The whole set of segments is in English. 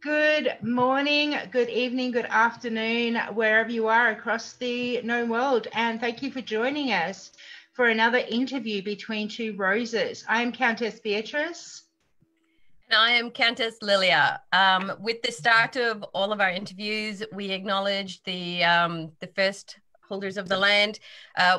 Good morning, good evening, good afternoon, wherever you are across the known world. And thank you for joining us for another interview between two roses. I'm Countess Beatrix. And I am Countess Lilya. With the start of all of our interviews, we acknowledge the first holders of the land.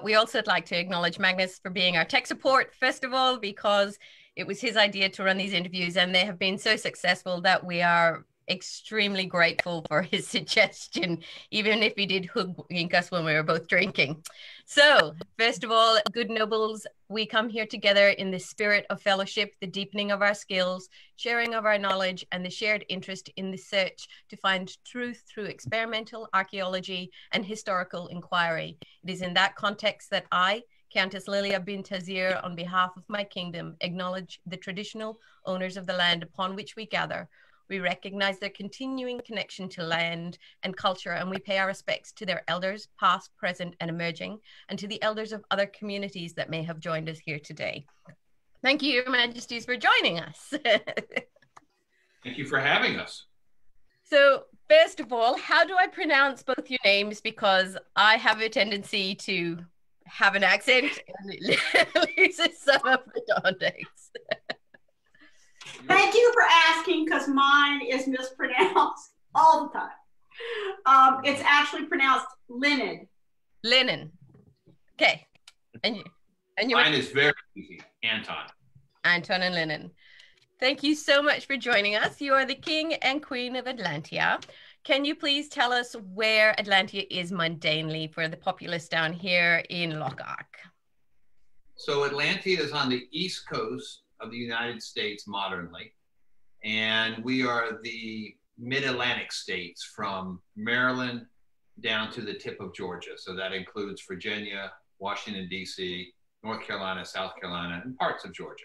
We also would like to acknowledge Magnus for being our tech support, first of all, because it was his idea to run these interviews and they have been so successful that we are extremely grateful for his suggestion, even if he did hoodwink us when we were both drinking. So, first of all, good nobles, we come here together in the spirit of fellowship, the deepening of our skills, sharing of our knowledge, and the shared interest in the search to find truth through experimental archaeology and historical inquiry. It is in that context that I, Countess Lilya bint Tazir, on behalf of my kingdom, acknowledge the traditional owners of the land upon which we gather. We recognize their continuing connection to land and culture, and we pay our respects to their elders, past, present, and emerging, and to the elders of other communities that may have joined us here today. Thank you, Your Majesties, for joining us. Thank you for having us. So, first of all, how do I pronounce both your names? Because I have a tendency to have an accent and it loses some of the context. Thank you for asking, because mine is mispronounced all the time. It's actually pronounced linen. Linen. Okay. And mine is very easy. Anton. Anton and Linen. Thank you so much for joining us. You are the King and Queen of Atlantia. Can you please tell us where Atlantia is mundanely for the populace down here in Lochac? So Atlantia is on the east coast of the United States modernly, and we are the mid-Atlantic states from Maryland down to the tip of Georgia. So that includes Virginia, Washington, D.C., North Carolina, South Carolina, and parts of Georgia.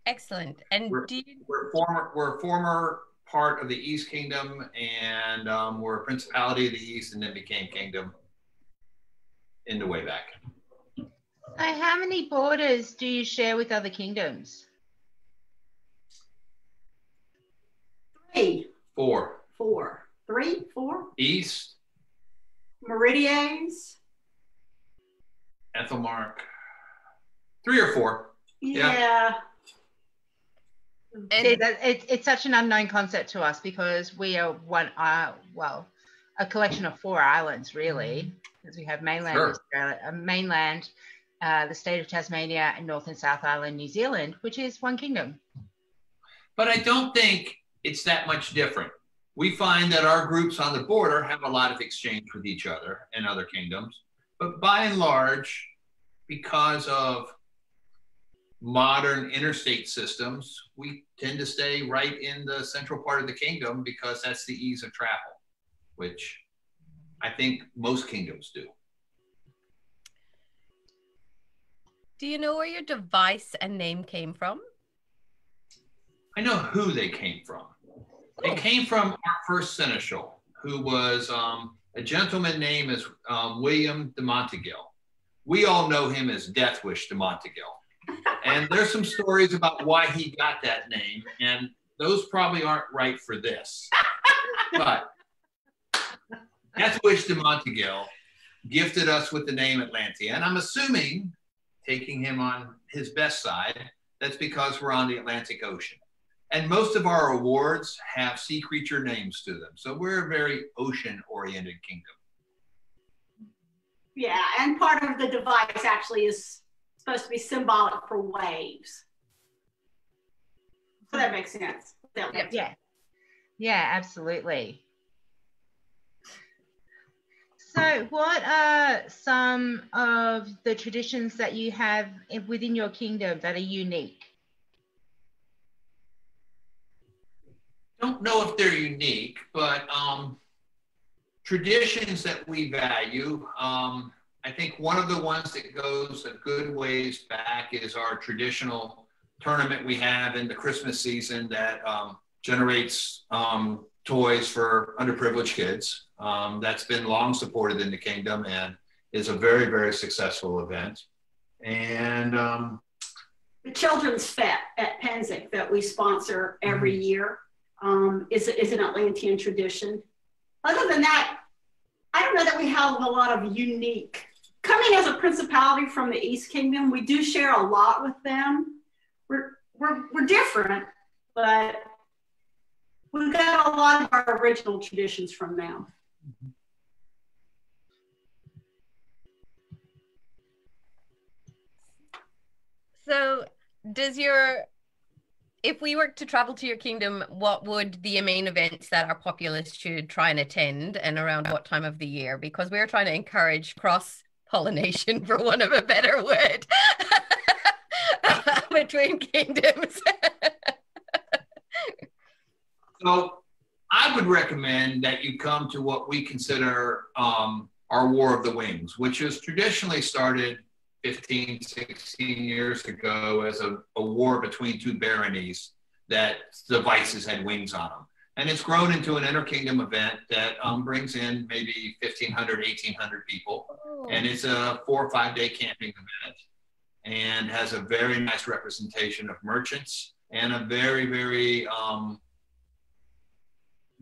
Excellent. And we're a former part of the East Kingdom, and we're a principality of the East, and then became kingdom in the way back. How many borders do you share with other kingdoms? 3. 4. 4. 3, 4. East. Meridians. Ethelmark. 3 or 4. Yeah. See, it's such an unknown concept to us because we are a collection of 4 islands, really, because we have mainland Australia, mainland, the state of Tasmania, and North and South Island, New Zealand, which is one kingdom. But I don't think it's that much different. We find that our groups on the border have a lot of exchange with each other and other kingdoms, but by and large, because of modern interstate systems, we tend to stay right in the central part of the kingdom because that's the ease of travel, which I think most kingdoms do. Do you know where your device and name came from? I know who they came from. They came from our first seneschal, who was a gentleman named as William de Monteagle. We all know him as Death Wish de Monteagle. And there's some stories about why he got that name, and those probably aren't right for this. But Death Wish de Monteagle gifted us with the name Atlantia, and I'm assuming, taking him on his best side, that's because we're on the Atlantic Ocean. And most of our awards have sea creature names to them. So we're a very ocean-oriented kingdom. Yeah, and part of the device actually is supposed to be symbolic for waves. So that makes sense. Yeah, absolutely. So what are some of the traditions that you have within your kingdom that are unique? I don't know if they're unique, but traditions that we value, I think one of the ones that goes a good ways back is our traditional tournament we have in the Christmas season that generates toys for underprivileged kids. That's been long supported in the kingdom and is a very, very successful event. And the Children's Fete at Penzig that we sponsor every year. is an Atlantean tradition. Other than that, I don't know that we have a lot of unique. Coming as a principality from the East Kingdom, we do share a lot with them. We're different, but we've got a lot of our original traditions from them. So if we were to travel to your kingdom, what would the main events that our populace should try and attend, and around what time of the year? Because we're trying to encourage cross-pollination, for want of a better word, between kingdoms. So I would recommend that you come to what we consider our War of the Wings, which has traditionally started 15, 16 years ago as a war between two baronies that devices had wings on them. And it's grown into an inter-kingdom event that brings in maybe 1,500, 1,800 people. Oh. And it's a 4 or 5 day camping event and has a very nice representation of merchants and a very, very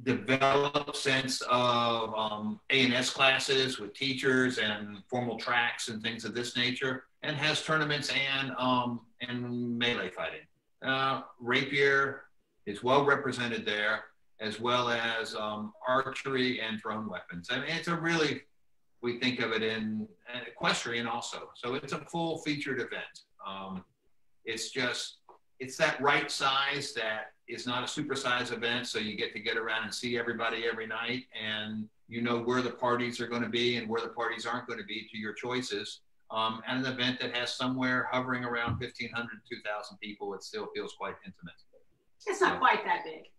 developed sense of A&S classes with teachers and formal tracks and things of this nature, and has tournaments and melee fighting. Rapier is well represented there, as well as archery and thrown weapons. I mean, it's a really, we think of it in equestrian also. So it's a full featured event. It's that right size that is not a supersized event, so you get around and see everybody every night, and you know where the parties are going to be and where the parties aren't going to be to your choices. And an event that has somewhere hovering around 1,500 to 2,000 people, it still feels quite intimate. It's not quite that big.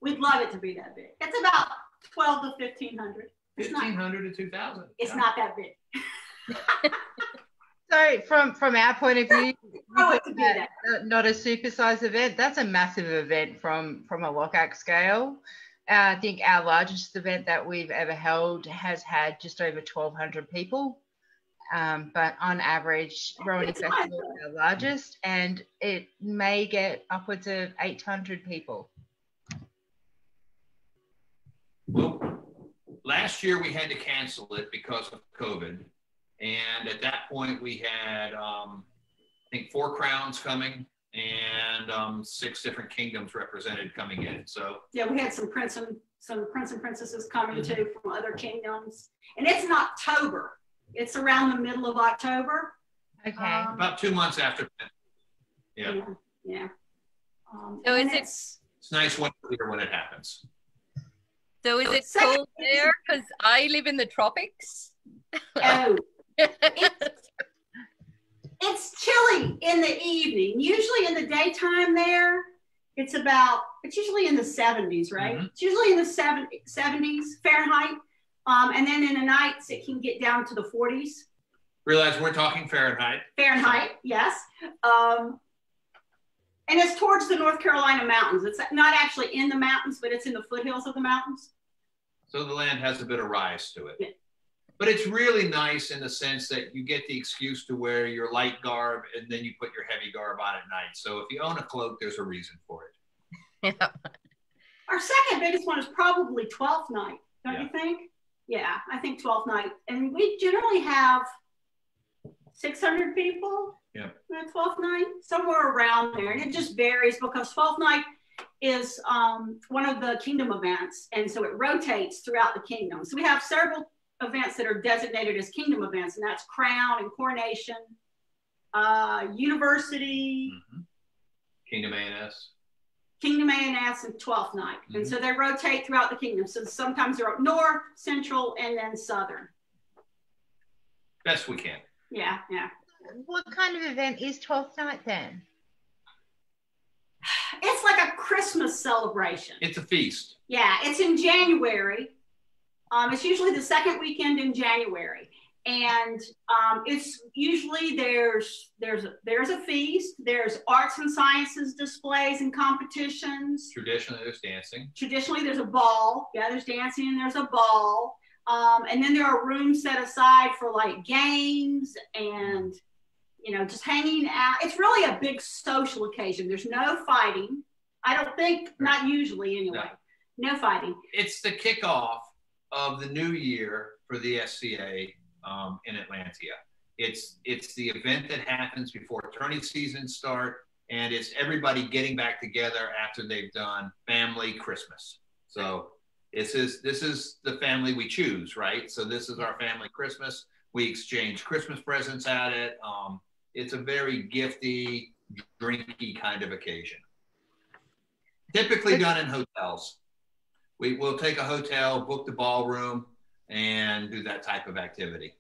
We'd love it to be that big. It's about 12 to 1,500. 1,500 to 2,000. It's not that big. So from our point of view, not a supersized event. That's a massive event from a Lochac scale. I think our largest event that we've ever held has had just over 1,200 people. But on average, Rowan Festival is our largest, and it may get upwards of 800 people. Well, last year we had to cancel it because of COVID. And at that point, we had, I think, 4 crowns coming and 6 different kingdoms represented coming in. So yeah, we had some prince and princesses coming too from other kingdoms. And it's in October. It's around the middle of October. Okay. About 2 months after. Yeah. So it's nice when it happens. So is it cold there? Because I live in the tropics. Oh. It's chilly in the evening. Usually in the daytime there, it's usually in the 70s, right? Mm-hmm. It's usually in the 70s Fahrenheit. And then in the nights, it can get down to the 40s. Realize we're talking Fahrenheit. Fahrenheit, yes. And it's towards the North Carolina mountains. It's not actually in the mountains, but it's in the foothills of the mountains. So the land has a bit of rise to it. Yeah. But it's really nice in the sense that you get the excuse to wear your light garb and then you put your heavy garb on at night. So if you own a cloak, there's a reason for it. Yeah. Our second biggest one is probably 12th night, don't you think? Yeah, I think 12th night. And we generally have 600 people. Yeah. 12th night, somewhere around there. And it just varies because 12th night is one of the kingdom events. And so it rotates throughout the kingdom. So we have several events that are designated as kingdom events, and that's crown and coronation, university, Kingdom A&S, and 12th night. And so they rotate throughout the kingdom. So sometimes they're up north, central, and then southern. Best we can. Yeah. What kind of event is 12th night then? It's like a Christmas celebration. It's a feast. Yeah, it's in January. It's usually the second weekend in January, and it's usually there's a feast. There's arts and sciences displays and competitions. Traditionally, there's dancing. Traditionally, there's a ball. Yeah, there's dancing and there's a ball. And then there are rooms set aside for like games and just hanging out. It's really a big social occasion. There's no fighting. I don't think, not usually anyway. No fighting. It's the kickoff of the new year for the SCA in Atlantia. It's the event that happens before tourney season start, and it's everybody getting back together after they've done family Christmas. So this is the family we choose, right? So this is our family Christmas. We exchange Christmas presents at it. It's a very gifty, drinky kind of occasion. Typically done in hotels. We'll take a hotel, book the ballroom, and do that type of activity.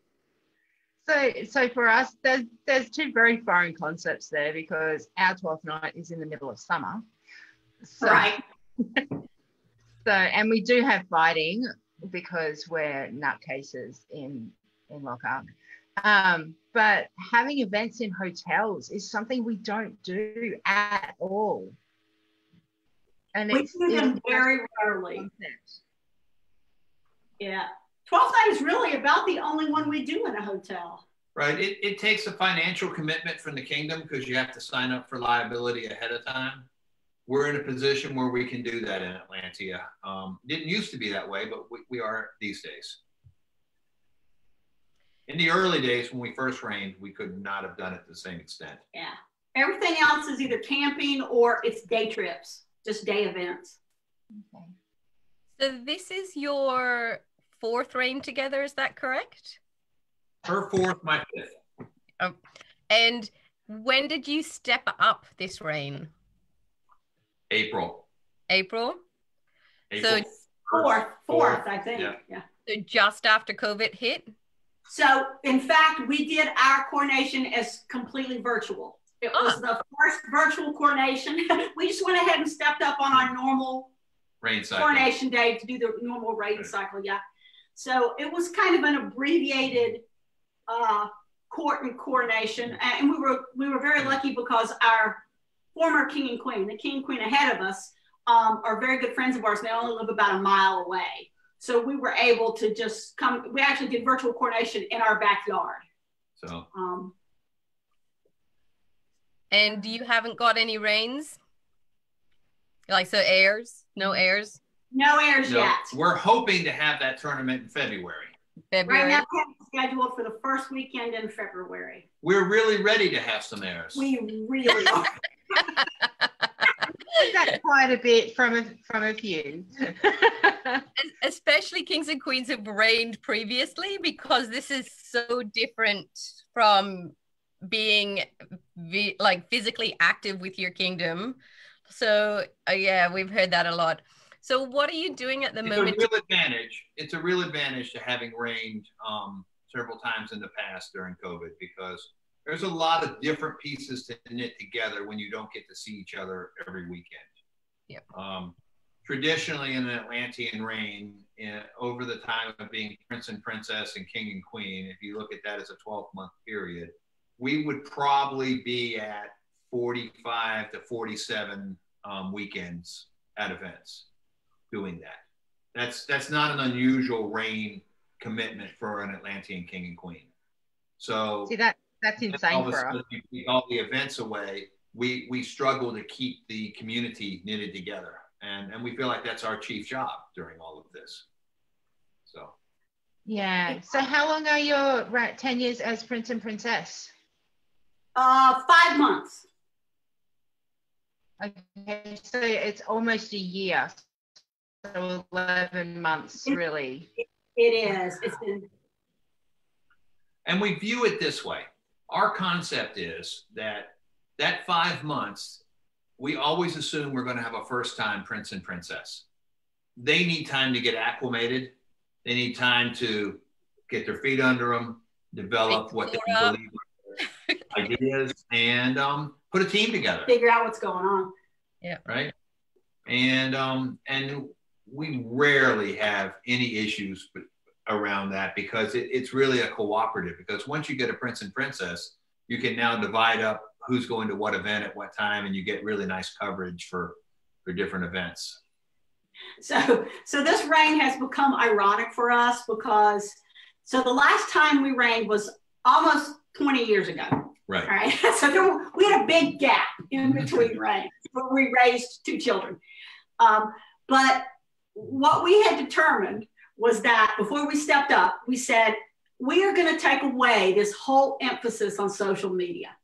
So for us, there's two very foreign concepts there, because our 12th night is in the middle of summer. So, right. So, and we do have fighting because we're nutcases in Lochac. But having events in hotels is something we don't do at all. And we do them very rarely. Yeah. 12th night is really about the only one we do in a hotel. Right. It takes a financial commitment from the kingdom because you have to sign up for liability ahead of time. We're in a position where we can do that in Atlantia. Didn't used to be that way, but we are these days. In the early days when we first reigned, we could not have done it to the same extent. Yeah. Everything else is either camping or it's day trips, just day events. Okay. So this is your 4th reign together, is that correct? Her 4th, my 5th. And when did you step up this reign? April. So 4th, I think. Yeah. So just after COVID hit? So in fact, we did our coronation as completely virtual. It was the first virtual coronation. We just went ahead and stepped up on our normal reign cycle. Coronation day to do the normal reign cycle. Yeah. So it was kind of an abbreviated court and coronation. And we were very lucky because our former king and queen, the king and queen ahead of us, are very good friends of ours. They only live about a mile away. So we were able to just come. We actually did virtual coronation in our backyard. So. And you haven't got any reigns? Like, so heirs? No heirs? No heirs yet. We're hoping to have that tournament in February. Right now, we have it scheduled for the first weekend in February. We're really ready to have some heirs. We really are. That's quite a bit from a few. Especially kings and queens have reigned previously, because this is so different from being physically active with your kingdom. So yeah, we've heard that a lot. So what are you doing at the moment? It's a real advantage to having reigned several times in the past during COVID, because there's a lot of different pieces to knit together when you don't get to see each other every weekend. Yep. Traditionally in an Atlantean reign, over the time of being prince and princess and king and queen, if you look at that as a 12-month period, we would probably be at 45 to 47 weekends at events doing that. That's not an unusual reign commitment for an Atlantean king and queen. So see, that's insane for us. You take all the events away, we struggle to keep the community knitted together. And we feel like that's our chief job during all of this. So. Yeah. So how long are your 10 years as prince and princess? 5 months. Okay, so it's almost a year. So 11 months, really. It is. It's been. And we view it this way. Our concept is that 5 months, we always assume we're going to have a first-time prince and princess. They need time to get acclimated. They need time to get their feet under them, develop what they believe are ideas, and put a team together. Figure out what's going on. Yeah. Right. And we rarely have any issues around that, because it's really a cooperative. Because once you get a prince and princess, you can now divide up who's going to what event at what time, and you get really nice coverage for different events. So this reign has become ironic for us, because so the last time we reigned was almost 20 years ago. Right. All right. So we had a big gap in between reigns where we raised 2 children. But what we had determined was that before we stepped up, we said, we are going to take away this whole emphasis on social media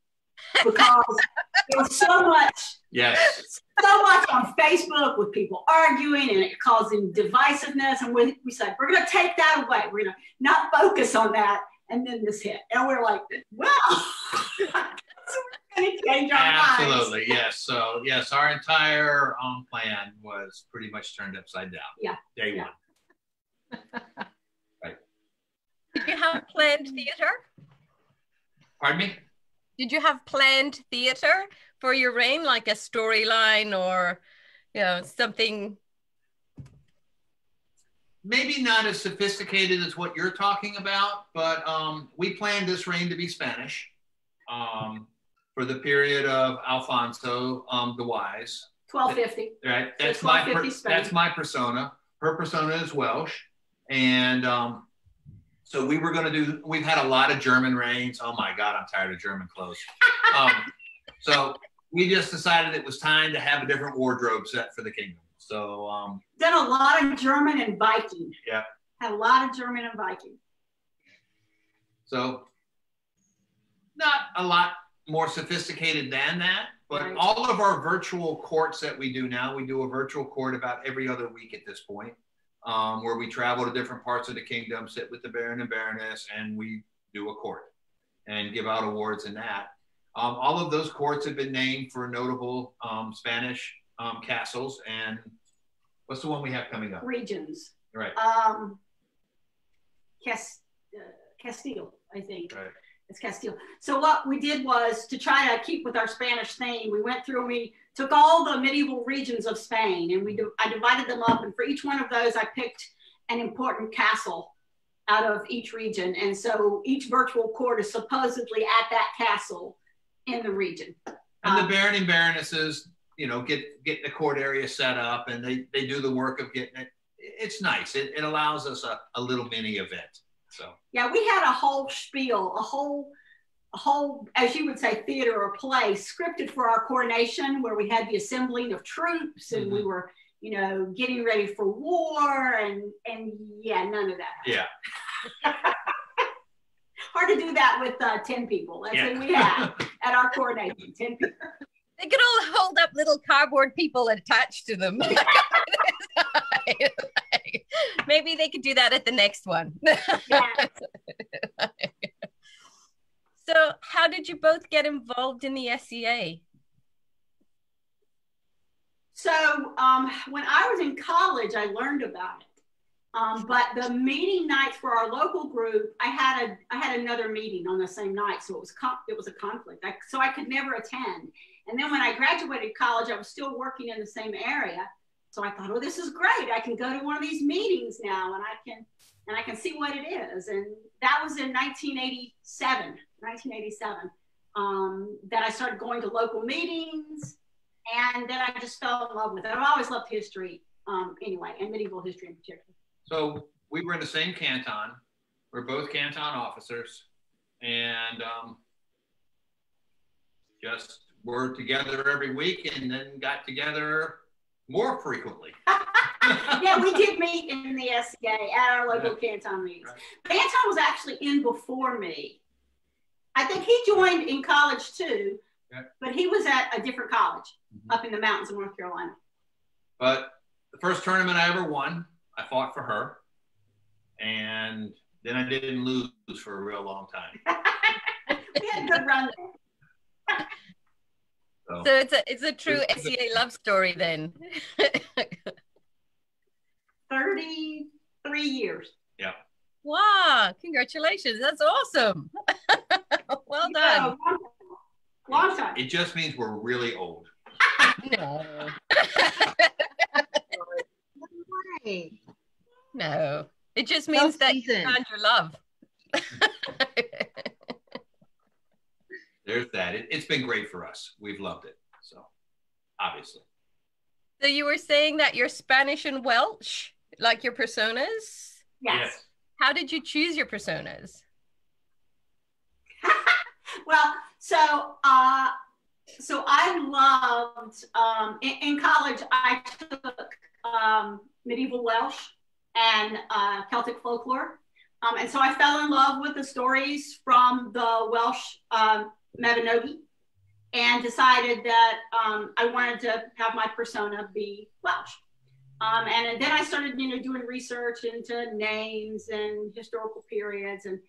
because there was so much on Facebook with people arguing and it causing divisiveness. And we said, we're going to take that away. We're going to not focus on that. And then this hit. And we're like, well, so we're going to change our minds. Absolutely, yes. So, yes, our entire plan was pretty much turned upside down. Yeah. Day one. Right. Did you have planned theater? Pardon me? Did you have planned theater for your reign, like a storyline or, something? Maybe not as sophisticated as what you're talking about, but we planned this reign to be Spanish for the period of Alfonso the Wise. 1250. Right. That's my persona. Her persona is Welsh. And so we were going to we've had a lot of German reigns. Oh my God, I'm tired of German clothes. So we just decided it was time to have a different wardrobe set for the kingdom. So done a lot of German and Viking. Yeah. Had a lot of German and Viking. So not a lot more sophisticated than that, but right. All of our virtual courts that we do now, we do a virtual court about every other week at this point, where we travel to different parts of the kingdom, sit with the Baron and Baroness, and we do a court and give out awards in that. All of those courts have been named for notable Spanish castles. And what's the one we have coming up? Regions. Right. Castile, I think. Right. It's Castile. So what we did was to try to keep with our Spanish theme, we went through and we took all the medieval regions of Spain and I divided them up. And for each one of those, I picked an important castle out of each region. And so each virtual court is supposedly at that castle in the region. And the Baron and Baronesses, get the court area set up and they do the work of getting it. It's nice. It allows us a little mini event. So yeah, we had a whole spiel, a whole, as you would say, theater or play scripted for our coronation, where we had the assembling of troops and we were, getting ready for war and yeah, none of that. Yeah. Hard to do that with 10 people. That's what we had at our coronation, 10 people. They could all hold up little cardboard people attached to them. Maybe they could do that at the next one. Yeah. So how did you both get involved in the SCA? So when I was in college, I learned about it. But the meeting nights for our local group, I had another meeting on the same night, so it was a conflict. So I could never attend. And then when I graduated college, I was still working in the same area. So I thought, oh, this is great. I can go to one of these meetings now, and I can see what it is. And that was in 1987, that I started going to local meetings, and then I just fell in love with it. I've always loved history, anyway, and medieval history in particular. So we were in the same canton. We're both canton officers, and just were together every week, and then got together more frequently. Yeah, we did meet in the SCA at our local canton meetings. Right. But Anton was actually in before me. I think he joined in college too, but he was at a different college up in the mountains of North Carolina. But the first tournament I ever won, I fought for her, and then I didn't lose for a real long time. We had a good run there. So it's a true SCA love story then. 33 years. Yeah. Wow, congratulations. That's awesome. Well done. Long time. It just means we're really old. No. No. It just means that you found your love. There's that. It's been great for us. We've loved it. So, obviously. So you were saying that you're Spanish and Welsh, like your personas? Yes. How did you choose your personas? Well, so I loved, in college, I took medieval Welsh and Celtic folklore. And so I fell in love with the stories from the Welsh Mabinogi and decided that I wanted to have my persona be Welsh. And then I started, doing research into names and historical periods. And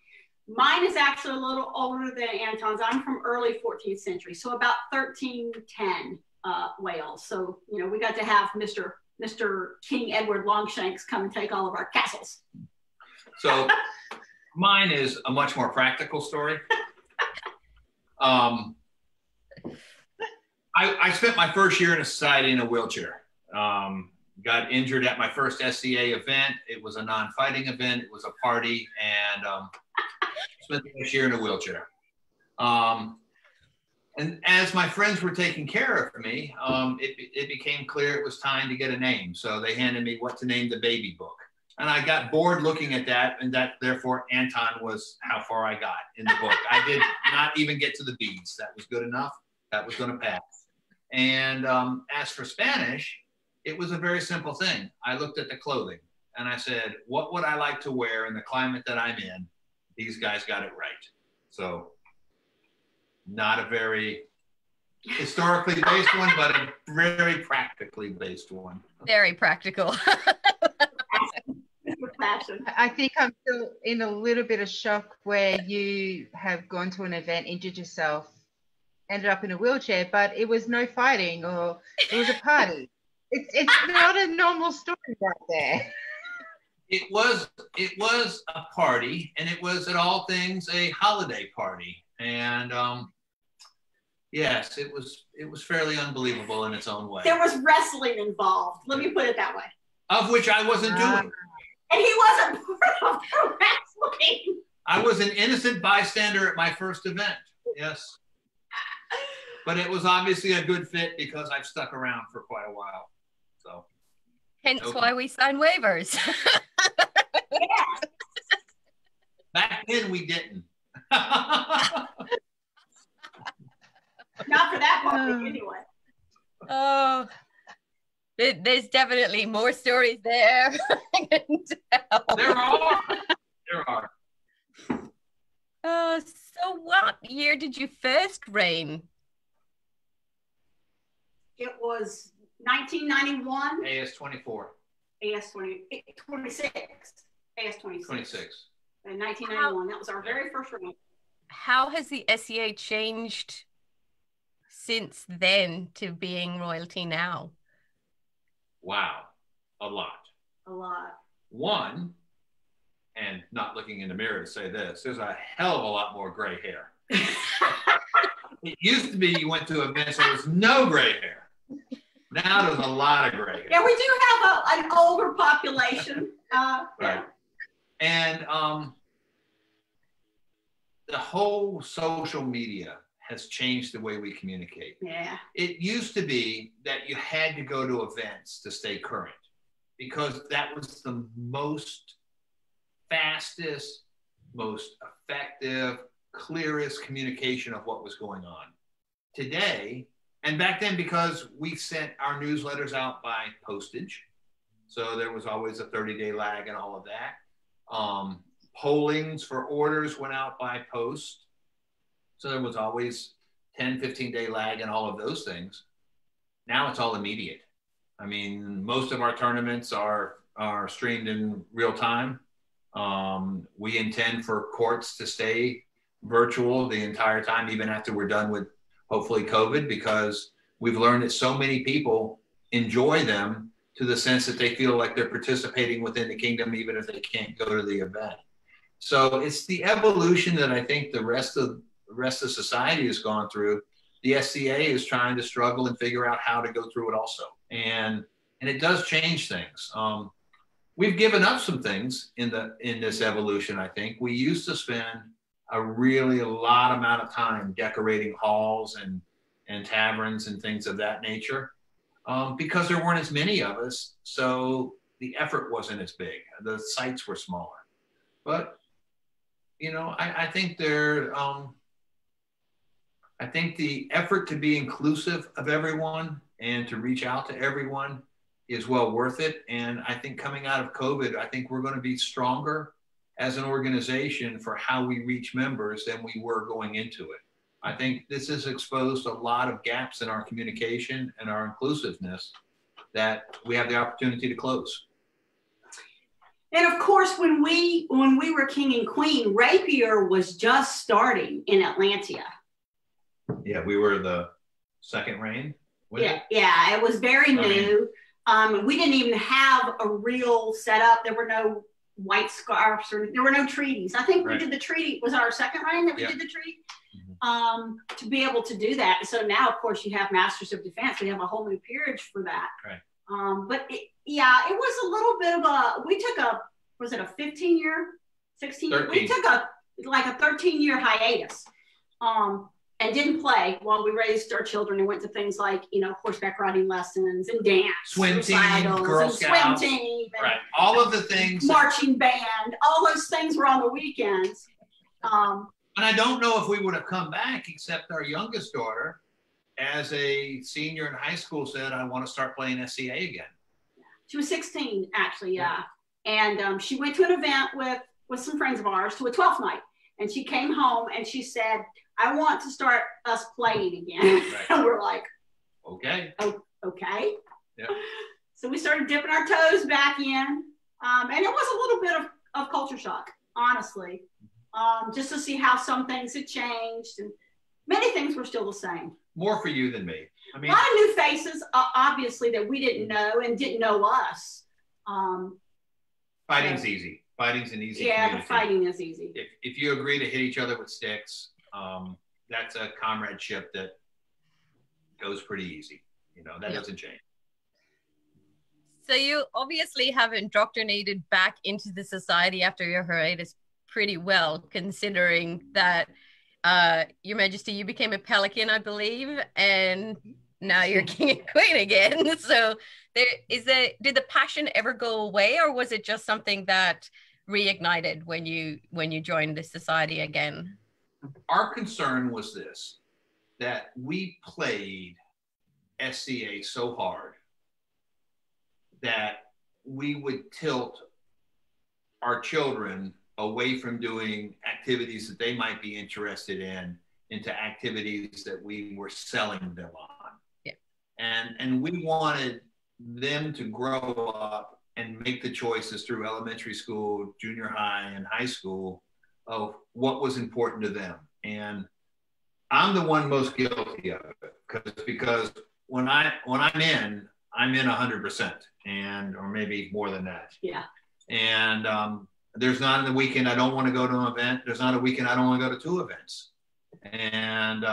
mine is actually a little older than Anton's. I'm from early 14th century, so about 1310 Wales. So, we got to have Mr. King Edward Longshanks come and take all of our castles. So mine is a much more practical story. I spent my first year in a society in a wheelchair. Got injured at my first SCA event. It was a non-fighting event. It was a party, and spent the next year in a wheelchair. And as my friends were taking care of me, it became clear it was time to get a name. So they handed me what to name the baby book. And I got bored looking at that, and that therefore Anton was how far I got in the book. I did not even get to the beads. That was good enough. That was going to pass. And as for Spanish, it was a very simple thing. I looked at the clothing and I said, what would I like to wear in the climate that I'm in? These guys got it right. So not a very historically based one, but a very practically based one. Very practical. I think I'm still in a little bit of shock where you have gone to an event, injured yourself, ended up in a wheelchair, but it was no fighting or it was a party. It's not a normal story right there. It was a party, and it was at all things a holiday party. And yes, it was fairly unbelievable in its own way. There was wrestling involved. Let me put it that way. Of which I wasn't doing. And he wasn't part of the wrestling. I was an innocent bystander at my first event. Yes. But it was obviously a good fit because I've stuck around for quite a while. So. Hence why we sign waivers. Yeah. Back then we didn't. Not for that moment anyway. Oh, there's definitely more stories there. There are. So what year did you first reign? It was 1991. AS-24. AS-26. AS-26. 26. In 1991. That was our very first reign. How has the SCA changed since then to being royalty now? Wow. A lot. A lot. One, and not looking in the mirror to say this, there's a hell of a lot more gray hair. It used to be you went to events and there was no gray hair. Now there's a lot of gray hair. Yeah, we do have an older population. Right. Yeah. And the whole social media has changed the way we communicate. Yeah. It used to be that you had to go to events to stay current because that was the most fastest, most effective, clearest communication of what was going on. Today, and back then, because we sent our newsletters out by postage, so there was always a 30-day lag and all of that. Pollings for orders went out by post, so there was always 10, 15-day lag and all of those things. Now it's all immediate. I mean, most of our tournaments are streamed in real time. We intend for courts to stay virtual the entire time, even after we're done with hopefully COVID, because we've learned that so many people enjoy them to the sense that they feel like they're participating within the kingdom, even if they can't go to the event. So it's the evolution that I think the rest of society has gone through. The SCA is trying to struggle and figure out how to go through it also. And it does change things. We've given up some things in this evolution, I think. We used to spend a lot amount of time decorating halls and taverns and things of that nature because there weren't as many of us. So the effort wasn't as big. The sites were smaller. But, I think I think the effort to be inclusive of everyone and to reach out to everyone is well worth it. And I think coming out of COVID, I think we're going to be stronger as an organization for how we reach members than we were going into it. I think this has exposed a lot of gaps in our communication and our inclusiveness that we have the opportunity to close. And of course, when we were king and queen, Rapier was just starting in Atlantia. Yeah, we were the second reign. Yeah, it was very new. We didn't even have a real setup. There were no white scarves, or there were no treaties. I think we did the treaty. Was it our second reign that we did the treaty? To be able to do that. So now, of course, you have Masters of Defense. We have a whole new peerage for that. Right. But it was a little bit of we took a 15-year, 16-year? We took a 13-year hiatus. And didn't play while we raised our children and went to things like, horseback riding lessons and dance, swim team, Girl Scouts, swim team, right? All of the things, marching band, all those things were on the weekends. And I don't know if we would have come back, except our youngest daughter, as a senior in high school, said, "I want to start playing SCA again." She was 16, actually, yeah. And she went to an event with some friends of ours to a 12th night, and she came home and she said, "I want to start us playing again." Right. And we're like, okay. Oh, okay. Yeah. So we started dipping our toes back in. And it was a little bit of culture shock, honestly, just to see how some things had changed. And many things were still the same. More for you than me. I mean, a lot of new faces, obviously, that we didn't know and didn't know us. Fighting's easy. Fighting's an easy Yeah, community. The fighting is easy. If you agree to hit each other with sticks, that's a comradeship that goes pretty easy. That doesn't change. So you obviously have indoctrinated back into the society after your hiatus pretty well, considering that, Your Majesty, you became a pelican, I believe, and now you're king and queen again. So did the passion ever go away, or was it just something that reignited when you joined the society again? Our concern was this, that we played SCA so hard that we would tilt our children away from doing activities that they might be interested in into activities that we were selling them on. Yeah. And we wanted them to grow up and make the choices through elementary school, junior high, and high school of what was important to them. And I'm the one most guilty of it because when I'm in 100%, or maybe more than that. Yeah. And there's not a weekend I don't want to go to an event. There's not a weekend I don't want to go to 2 events. And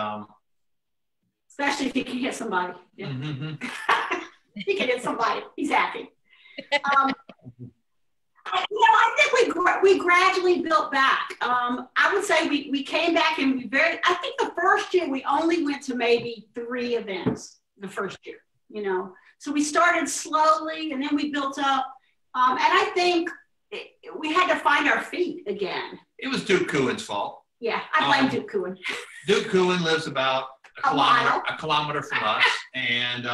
especially if you can hit somebody. Yeah. Mm-hmm. He can hit somebody. He's happy. I think we gradually built back. I would say we came back and I think the first year we only went to maybe 3 events the first year, So we started slowly and then we built up. And I think we had to find our feet again. It was Duke Cooin's fault. Yeah, I blame Duke Cooin. Duke Cooin lives about a kilometer from us. And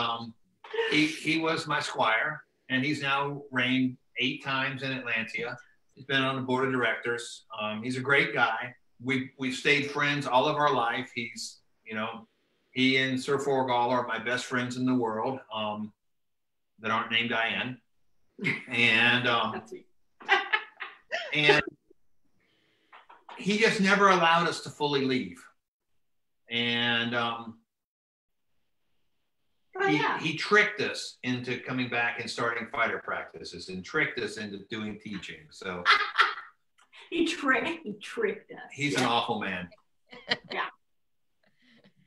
he was my squire, and he's now reigned 8 times in Atlantia. He's been on the board of directors. He's a great guy. We've stayed friends all of our life. He's, he and Sir Forgall are my best friends in the world that aren't named Diane. And and he just never allowed us to fully leave. And he tricked us into coming back and starting fighter practices and tricked us into doing teaching. So he tricked us. He's an awful man. Yeah.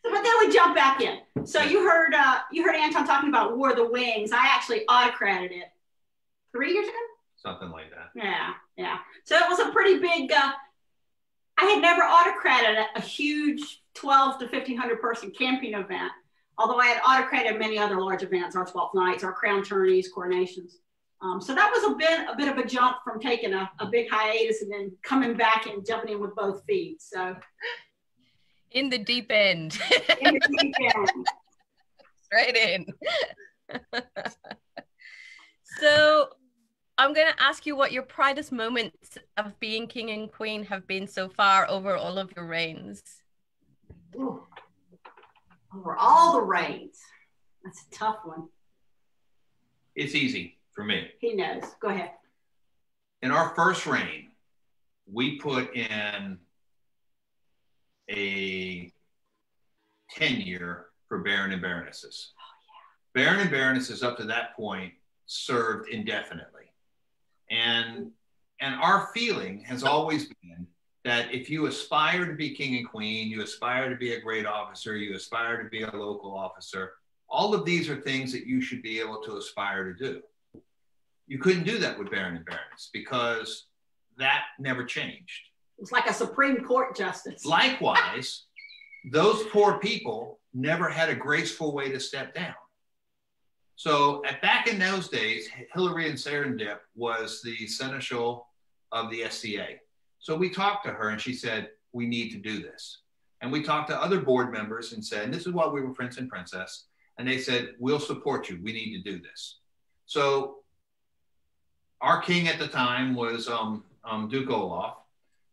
So, but then we jump back in. So you heard Anton talking about War of the Wings. I actually autocrated it 3 years ago. Something like that. Yeah. So it was a pretty big. I had never autocrated a huge 12 to 1,500 person camping event. Although I had autocrated many other large events, our 12th nights, our crown tourneys, coronations. So that was a bit of a jump from taking a big hiatus and then coming back and jumping in with both feet. So In the deep end. In the deep end. Straight in. So I'm going to ask you what your proudest moments of being king and queen have been so far over all of your reigns. Ooh. Over all the reigns. That's a tough one. It's easy for me. He knows. Go ahead. In our first reign, we put in a tenure for Baron and Baronesses. Oh, yeah. Baron and Baronesses up to that point served indefinitely. And our feeling has always been that if you aspire to be king and queen, you aspire to be a great officer, you aspire to be a local officer, all of these are things that you should be able to aspire to do. You couldn't do that with Baron and Baroness because that never changed. It's like a Supreme Court justice. Likewise, those poor people never had a graceful way to step down. So back in those days, Hilary and Serendip was the seneschal of the SCA. So we talked to her and she said, we need to do this. And we talked to other board members and said, and this is why we were Prince and Princess. And they said, we'll support you. We need to do this. So our king at the time was Duke Olaf,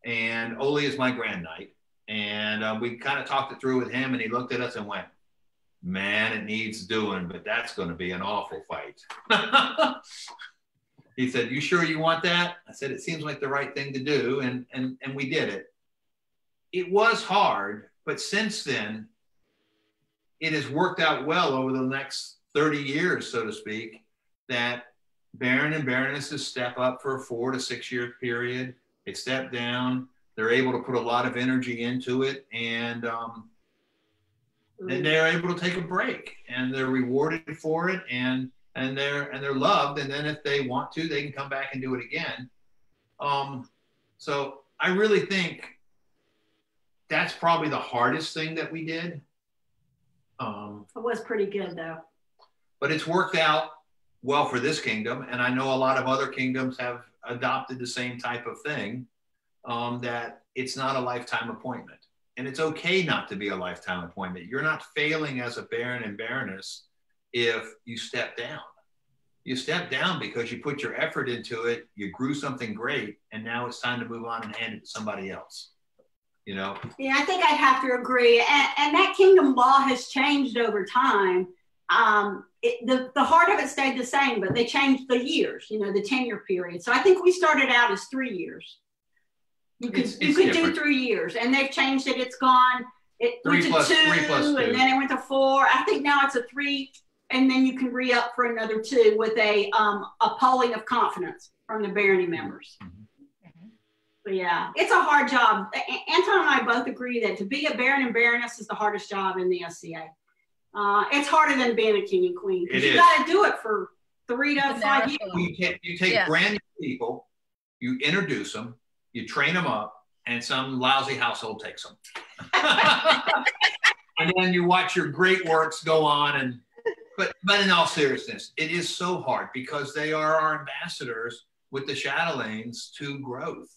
and Oli is my grand knight. And we kind of talked it through with him, and he looked at us and went, man, it needs doing, but that's going to be an awful fight. He said, you sure you want that? I said, it seems like the right thing to do. And we did it. It was hard, but since then, it has worked out well over the next 30 years, so to speak, that Baron and Baronesses step up for a 4 to 6 year period. They step down. They're able to put a lot of energy into it, and then they're able to take a break, and they're rewarded for it, and they're loved. And then if they want to, they can come back and do it again. So I really think that's probably the hardest thing that we did. It was pretty good though. But it's worked out well for this kingdom, and I know a lot of other kingdoms have adopted the same type of thing, that it's not a lifetime appointment. And it's okay not to be a lifetime appointment. You're not failing as a Baron and Baroness if you step down. You step down because you put your effort into it, you grew something great, and now it's time to move on and hand it to somebody else. You know? Yeah, I think I'd have to agree. And that kingdom law has changed over time. The heart of it stayed the same, but they changed the years, you know, the tenure period. So I think we started out as 3 years. You could do 3 years, and they've changed it. It's gone. It went to 2, and then it went to 4. I think now it's a 3, and then you can re-up for another 2 with a polling of confidence from the barony members. But yeah, it's a hard job. Anton and I both agree that to be a Baron and Baroness is the hardest job in the SCA. It's harder than being a king and queen because you got to do it for 3 to 5 years. You take brand new people, you introduce them, you train them up, and some lousy household takes them. And then you watch your great works go on. But in all seriousness, it is so hard because they are our ambassadors with the Chatelaines to growth.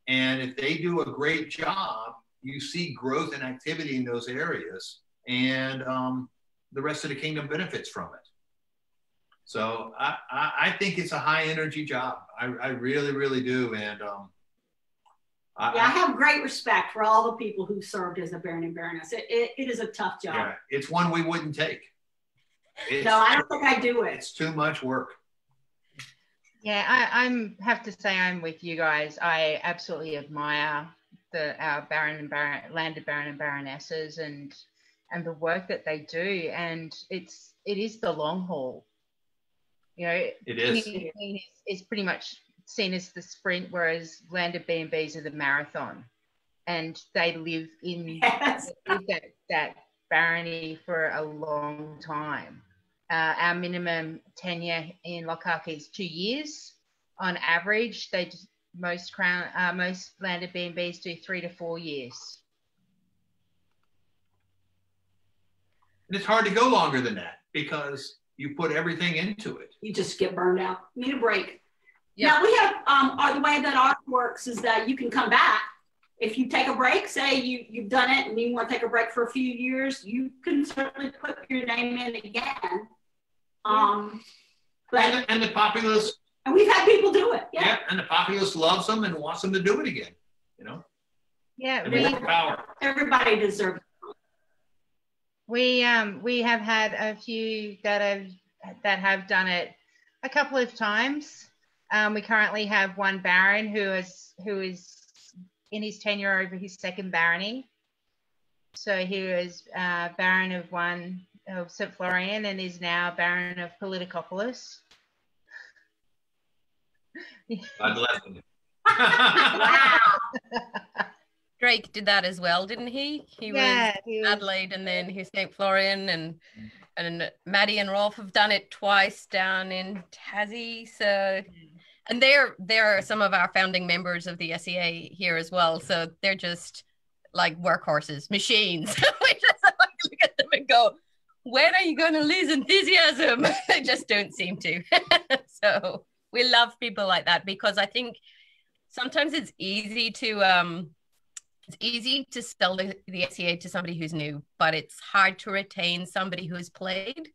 And if they do a great job, you see growth and activity in those areas, and the rest of the kingdom benefits from it. So I think it's a high energy job. I really, really do. And I have great respect for all the people who served as a Baron and Baroness. It is a tough job. Yeah, it's one we wouldn't take. No, I don't think I do it. It's too much work. Yeah, I have to say I'm with you guys. I absolutely admire our landed Baron and Baronesses and the work that they do. And it is the long haul. You know, it is. It's pretty much seen as the sprint, whereas landed B&Bs are the marathon, and they live in that barony for a long time. Our minimum tenure in Lochac is 2 years on average. Most landed B&Bs do 3 to 4 years. And it's hard to go longer than that because you put everything into it. You just get burned out. You need a break. Yeah. Now we have the way that ours works is that you can come back if you take a break, say you've done it and you want to take a break for a few years, you can certainly put your name in again. But and the populace, and we've had people do it. Yeah, and the populace loves them and wants them to do it again. You know. Yeah, power. Everybody deserves it. We have had a few that have done it a couple of times. We currently have one Baron who is in his tenure over his second barony. So he was Baron of St. Florian and is now Baron of Politicopolis. God bless him. Wow. Drake did that as well, didn't he? He was Adelaide and then he's St. Florian, and Maddie and Rolf have done it twice down in Tassie. So, and they're some of our founding members of the SEA here as well. So they're just like workhorses, machines. We just like look at them and go, when are you going to lose enthusiasm? They just don't seem to. So we love people like that, because I think sometimes it's easy to sell the SEA to somebody who's new, but it's hard to retain somebody who's played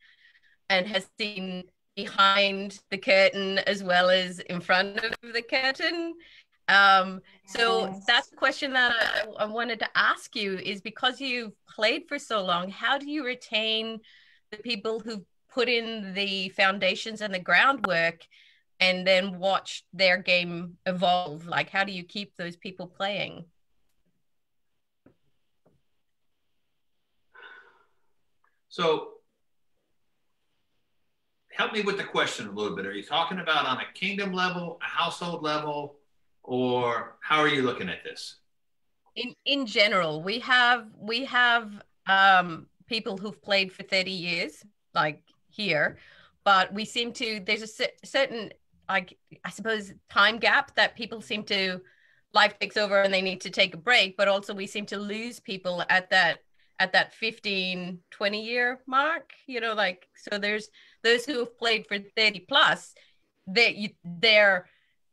and has seen behind the curtain as well as in front of the curtain. So that's the question that I wanted to ask you, is because you've played for so long, how do you retain the people who've put in the foundations and the groundwork and then watch their game evolve? Like, how do you keep those people playing? So help me with the question a little bit. Are you talking about on a kingdom level, a household level, or how are you looking at this? In general, we have people who've played for 30 years, like here, but we seem to, there's a certain, like, I suppose, time gap that people seem to, life takes over and they need to take a break, but also we seem to lose people at that 15, 20 year mark, you know, like, so there's those who have played for 30 plus,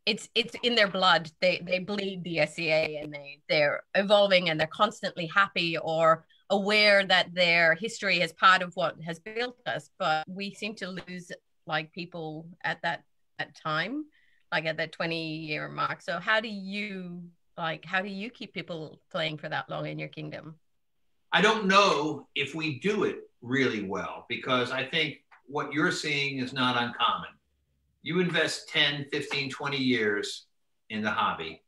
it's in their blood. They bleed the SEA and they're evolving and they're constantly happy or aware that their history is part of what has built us. But we seem to lose like people at that time, like at that 20-year mark. So how do you keep people playing for that long in your kingdom? I don't know if we do it really well, because I think what you're seeing is not uncommon. You invest 10, 15, 20 years in the hobby,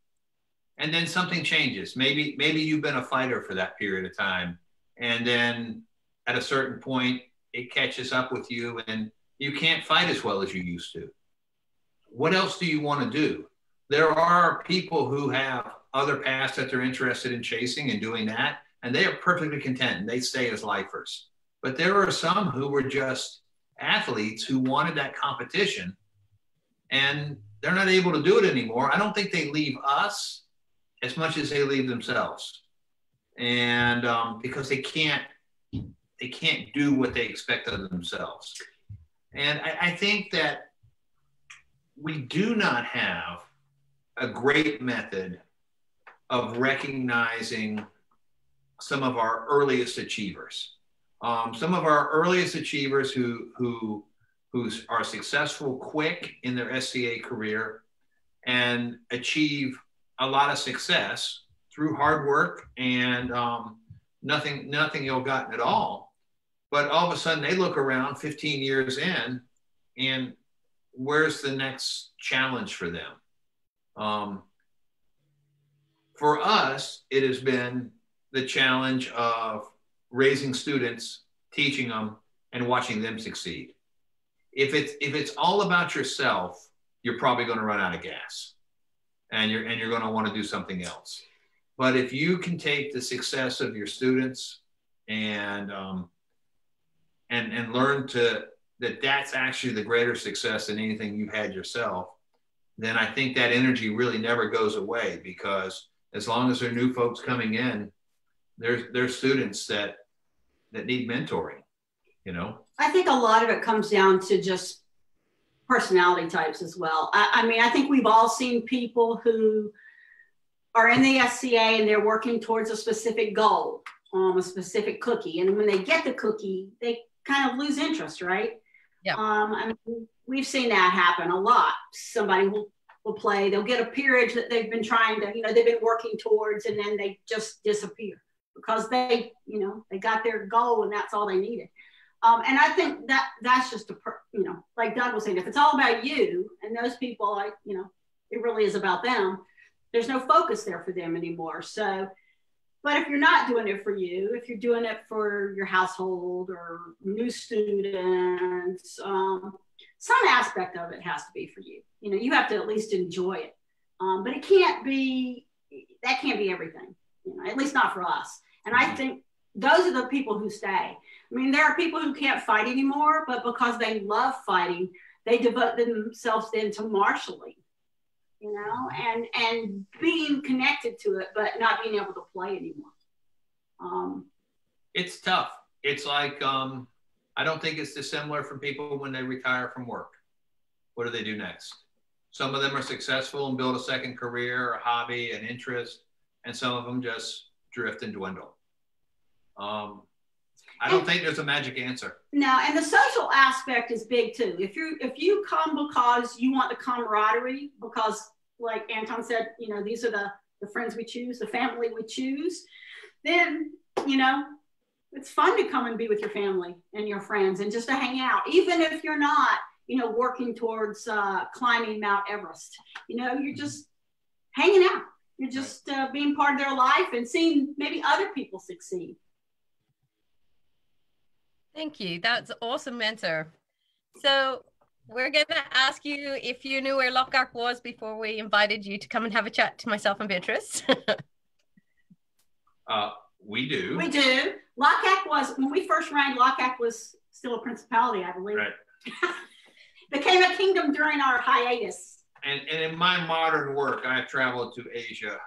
and then something changes. Maybe you've been a fighter for that period of time, and then at a certain point, it catches up with you and you can't fight as well as you used to. What else do you want to do? There are people who have other paths that they're interested in chasing and doing that, and they are perfectly content and they stay as lifers. But there are some who were just athletes who wanted that competition, and they're not able to do it anymore. I don't think they leave us as much as they leave themselves. And because they can't do what they expect of themselves. And I think that we do not have a great method of recognizing some of our earliest achievers. Some of our earliest achievers who are successful quick in their SCA career and achieve a lot of success through hard work and nothing ill-gotten at all. But all of a sudden they look around 15 years in, and where's the next challenge for them? For us, it has been the challenge of raising students, teaching them, and watching them succeed. If it's all about yourself, you're probably going to run out of gas, and you're going to want to do something else. But if you can take the success of your students and learn that that's actually the greater success than anything you've had yourself, then I think that energy really never goes away, because as long as there are new folks coming in, there's students that need mentoring, you know? I think a lot of it comes down to just personality types as well. I mean, I think we've all seen people who are in the SCA and they're working towards a specific goal, a specific cookie. And when they get the cookie, they kind of lose interest, right? Yeah. I mean, we've seen that happen a lot. Somebody will play, they'll get a peerage that they've been trying to, they've been working towards, and then they just disappear because they got their goal and that's all they needed. And I think that's just like Doug was saying, if it's all about you and those people, it really is about them. There's no focus there for them anymore. So, but if you're not doing it for you, if you're doing it for your household or new students, some aspect of it has to be for you. You have to at least enjoy it. But that can't be everything, at least not for us. And I think those are the people who stay. I mean, there are people who can't fight anymore, but because they love fighting, they devote themselves then to marshalling, and being connected to it, but not being able to play anymore. It's tough. It's like, I don't think it's dissimilar from people when they retire from work. What do they do next? Some of them are successful and build a second career, a hobby, an interest, and some of them just drift and dwindle. I don't think there's a magic answer. No, and the social aspect is big too. If you come because you want the camaraderie, because like Anton said, these are the friends we choose, the family we choose, then, it's fun to come and be with your family and your friends and just to hang out, even if you're not, working towards climbing Mount Everest. You're just hanging out. You're just being part of their life and seeing maybe other people succeed. Thank you. That's an awesome answer. So we're going to ask you if you knew where Lochac was before we invited you to come and have a chat to myself and Beatrix. We do. We do. Lochac was, when we first ran, Lochac was still a principality, I believe. Right. Became a kingdom during our hiatus. And in my modern work, I've traveled to Asia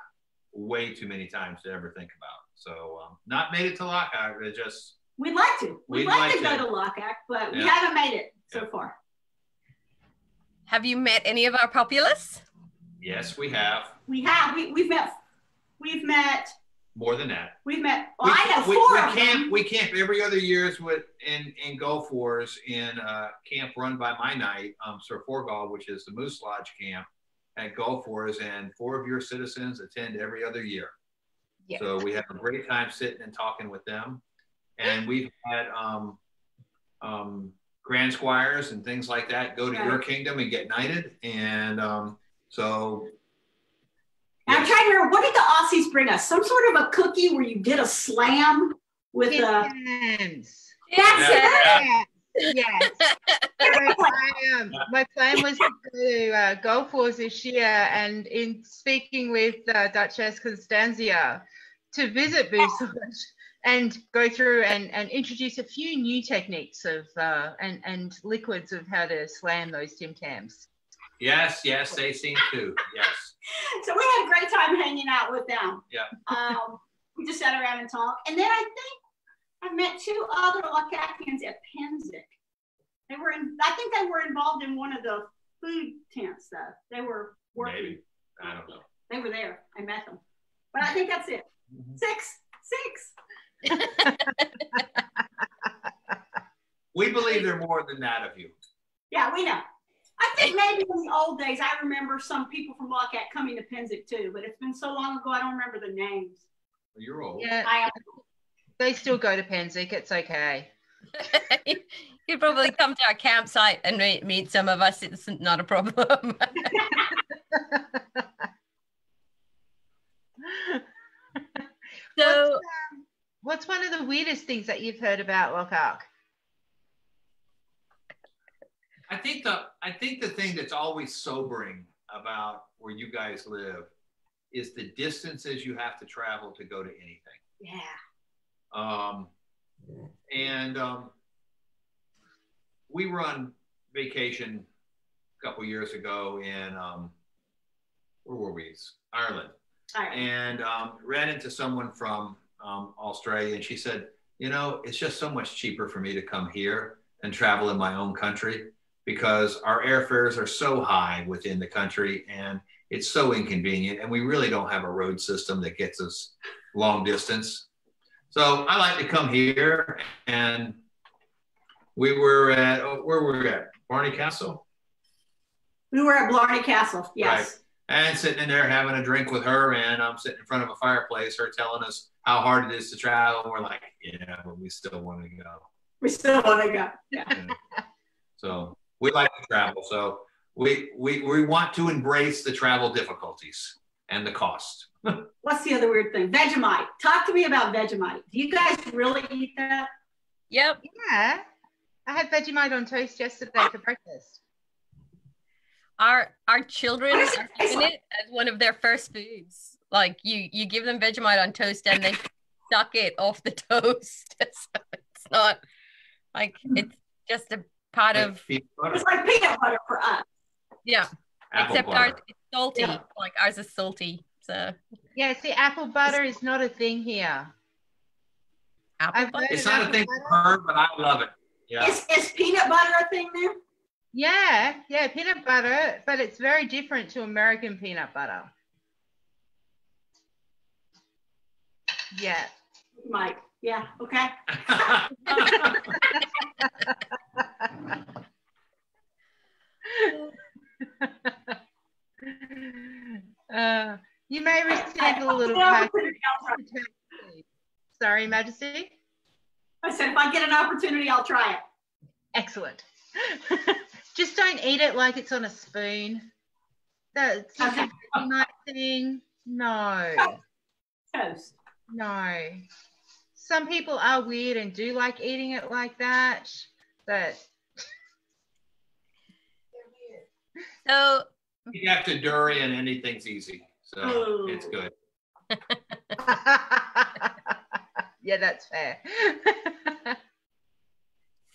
way too many times to ever think about. So not made it to Lochac. It just... We'd like to. We'd like to go to Lochac, but we haven't made it so far. Have you met any of our populists? Yes, we have. We have. We've met. More than that. We've met. Well, I know four of them. We camp every other year in Gulf Wars in camp run by my knight, Sir Forgal, which is the Moose Lodge camp at Gulf Wars, and 4 of your citizens attend every other year. Yeah. So we have a great time sitting and talking with them. And we've had grand squires and things like that go to your kingdom and get knighted. And so... I'm trying to remember, what did the Aussies bring us? Some sort of a cookie where you did a slam with a... Yes. That's it. Yes. My plan was to go to Gulf Wars this year, and in speaking with Duchess Constantia to visit Moose Lodge and go through and introduce a few new techniques of and liquids of how to slam those Tim Tams. Yes, they seem to. Yes. So we had a great time hanging out with them. Yeah. We just sat around and talked. And then I think I met 2 other Lochacians at Penzic. I think they were involved in one of the food tents though. They were working. Maybe. I don't know. They were there. I met them. But I think that's it. 6. We believe there are more than that of you. Yeah, we know. I think maybe in the old days, I remember some people from Lochac coming to Penzic too, but it's been so long ago, I don't remember the names. Well, you're old. Yeah, they still go to Penzic. It's okay. You'd probably come to our campsite and meet some of us. It's not a problem. So, what's one of the weirdest things that you've heard about Lochac? I think the thing that's always sobering about where you guys live is the distances you have to travel to go to anything. Yeah. We were on vacation a couple years ago in where were we? Ireland. And ran into someone from Australia, and she said, it's just so much cheaper for me to come here and travel in my own country, because our airfares are so high within the country and it's so inconvenient, and we really don't have a road system that gets us long distance. So I like to come here, and we were at, where were we at? Barney Castle? We were at Blarney Castle, yes. Right. And sitting in there having a drink with her, and I'm sitting in front of a fireplace, her telling us how hard it is to travel. And we're like, yeah, but we still want to go. We still want to go. Yeah. So we like to travel. So we want to embrace the travel difficulties and the cost. What's the other weird thing? Vegemite. Talk to me about Vegemite. Do you guys really eat that? Yep. Yeah. I had Vegemite on toast yesterday for breakfast. Our children are given it as one of their first foods. Like you give them Vegemite on toast and they suck it off the toast. So it's not like, it's just a part of. It's like peanut butter for us. Yeah. Apple Except butter. ours is salty. Yeah. Like ours is salty. So Yeah, see, apple butter is not a thing here. apple I've butter. It's not a thing for her, but I love it. Yeah. Is peanut butter a thing there? Yeah, peanut butter, but it's very different to American peanut butter. Yeah. Mike. Yeah, okay. You may receive a little I'll package. Sorry, Majesty. I said, if I get an opportunity, I'll try it. Excellent. Just don't eat it like it's on a spoon. That's just Okay. a nice thing. No. Toast. No. Some people are weird and do like eating it like that, but So You have to durian, anything's easy. So Ooh. it's good. yeah, that's fair.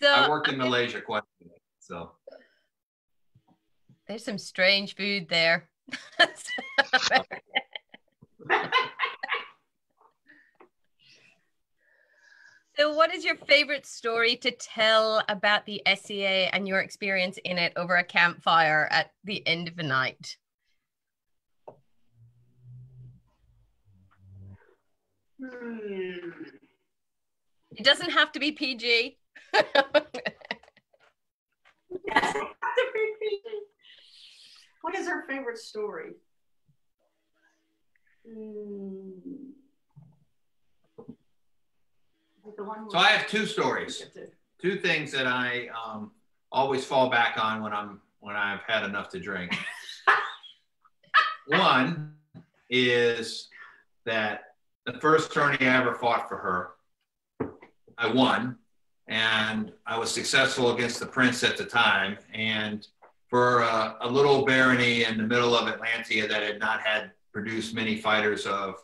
I worked in Malaysia quite a bit, so. There's some strange food there. So what is your favorite story to tell about the SCA and your experience in it over a campfire at the end of the night? It doesn't have to be PG. Yes. What is our favorite story? So I have two stories, two things that I always fall back on when I've had enough to drink. One is that the first tourney I ever fought for her, I won, and I was successful against the prince at the time. And for a little barony in the middle of Atlantia that had not had produced many fighters of